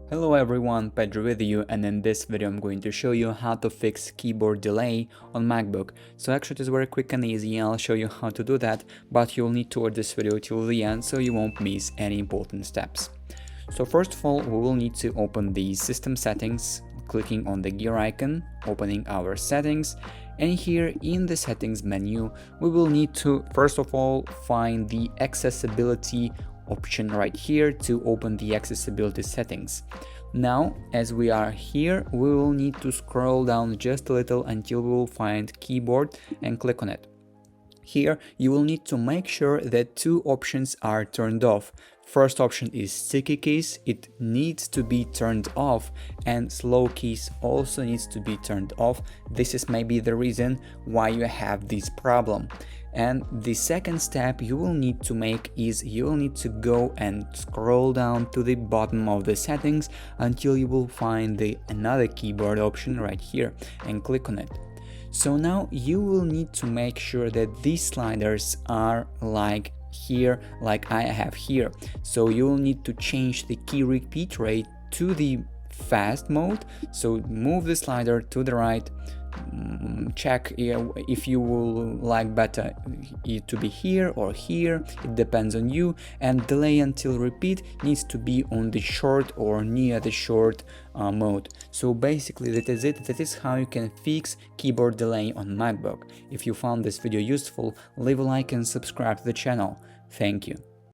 Hello everyone, Pedro with you, and in this video I'm going to show you how to fix keyboard delay on MacBook. So actually it is very quick and easy, and I'll show you how to do that, but you'll need to watch this video till the end so you won't miss any important steps. So first of all, we will need to open the system settings, clicking on the gear icon, opening our settings, and here in the settings menu we will need to first of all find the accessibility option right here to open the accessibility settings. Now, as we are here, we will need to scroll down just a little until we will find keyboard and click on it. Here, you will need to make sure that two options are turned off. First option is sticky keys, it needs to be turned off, and slow keys also needs to be turned off. This is maybe the reason why you have this problem. And the second step you will need to make is you will need to go and scroll down to the bottom of the settings until you will find another keyboard option right here and click on it. So now you will need to make sure that these sliders are like here, like I have here. So you will need to change the key repeat rate to the fast mode. So move the slider to the right, check if you will like better it to be here or here, it depends on you, and delay until repeat needs to be on the short or near the short mode. So basically that is it. That is how you can fix keyboard delay on MacBook. If you found this video useful, leave a like and subscribe to the channel. Thank you.